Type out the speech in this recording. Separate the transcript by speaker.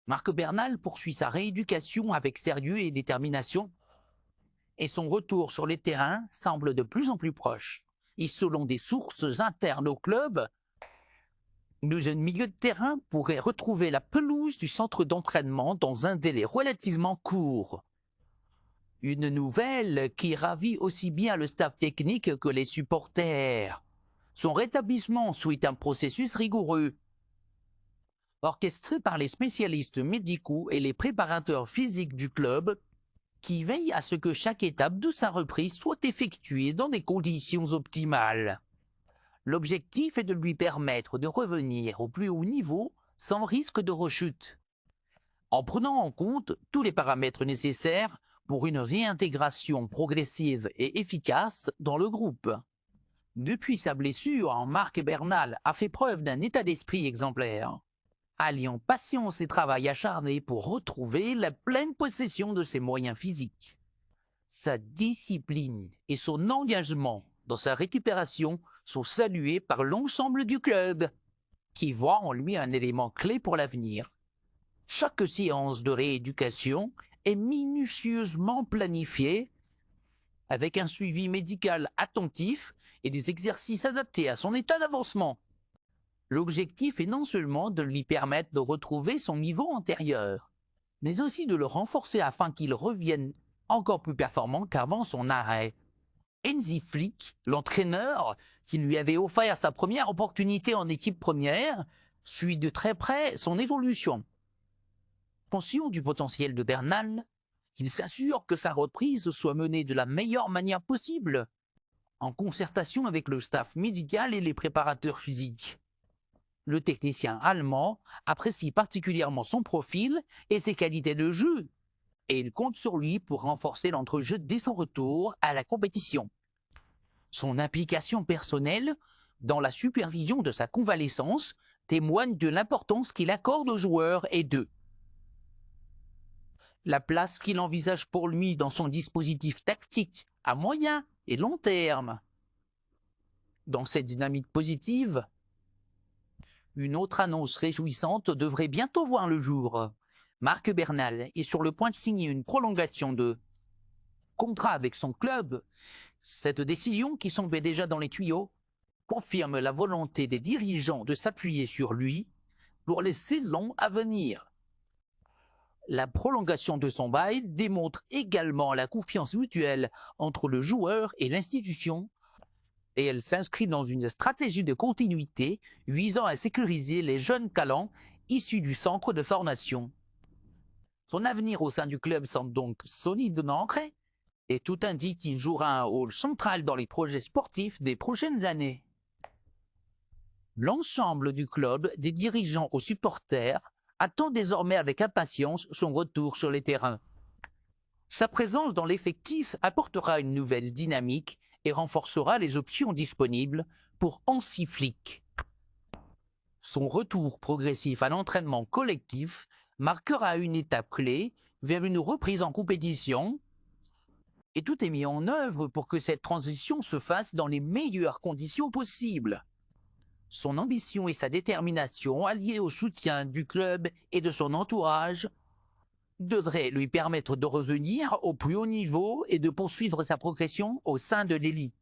Speaker 1: Marc Bernal poursuit sa rééducation avec sérieux et détermination, et son retour sur les terrains semble de plus en plus proche. Et selon des sources internes au club, le jeune milieu de terrain pourrait retrouver la pelouse du centre d'entraînement dans un délai relativement court. Une nouvelle qui ravit aussi bien le staff technique que les supporters. Son rétablissement suit un processus rigoureux, orchestré par les spécialistes médicaux et les préparateurs physiques du club, qui veillent à ce que chaque étape de sa reprise soit effectuée dans des conditions optimales. L'objectif est de lui permettre de revenir au plus haut niveau sans risque de rechute, en prenant en compte tous les paramètres nécessaires pour une réintégration progressive et efficace dans le groupe. Depuis sa blessure, Marc Bernal a fait preuve d'un état d'esprit exemplaire, alliant patience et travail acharné pour retrouver la pleine possession de ses moyens physiques. Sa discipline et son engagement dans sa récupération sont salués par l'ensemble du club, qui voit en lui un élément clé pour l'avenir. Chaque séance de rééducation est minutieusement planifiée, avec un suivi médical attentif et des exercices adaptés à son état d'avancement. L'objectif est non seulement de lui permettre de retrouver son niveau antérieur, mais aussi de le renforcer afin qu'il revienne encore plus performant qu'avant son arrêt. Hansi Flick, l'entraîneur qui lui avait offert sa première opportunité en équipe première, suit de très près son évolution. Conscient du potentiel de Bernal, il s'assure que sa reprise soit menée de la meilleure manière possible, en concertation avec le staff médical et les préparateurs physiques. Le technicien allemand apprécie particulièrement son profil et ses qualités de jeu, et il compte sur lui pour renforcer l'entrejeu dès son retour à la compétition. Son implication personnelle dans la supervision de sa convalescence témoigne de l'importance qu'il accorde aux joueurs et d'eux. La place qu'il envisage pour lui dans son dispositif tactique à moyen et long terme. Dans cette dynamique positive, une autre annonce réjouissante devrait bientôt voir le jour. Marc Bernal est sur le point de signer une prolongation de contrat avec son club. Cette décision, qui semblait déjà dans les tuyaux, confirme la volonté des dirigeants de s'appuyer sur lui pour les saisons à venir. La prolongation de son bail démontre également la confiance mutuelle entre le joueur et l'institution, et elle s'inscrit dans une stratégie de continuité visant à sécuriser les jeunes talents issus du centre de formation. Son avenir au sein du club semble donc solidement ancré, et tout indique qu'il jouera un rôle central dans les projets sportifs des prochaines années. L'ensemble du club, des dirigeants aux supporters, attend désormais avec impatience son retour sur les terrains. Sa présence dans l'effectif apportera une nouvelle dynamique et renforcera les options disponibles pour Hansi Flick. Son retour progressif à l'entraînement collectif marquera une étape clé vers une reprise en compétition, et tout est mis en œuvre pour que cette transition se fasse dans les meilleures conditions possibles. Son ambition et sa détermination, alliées au soutien du club et de son entourage, devraient lui permettre de revenir au plus haut niveau et de poursuivre sa progression au sein de l'élite.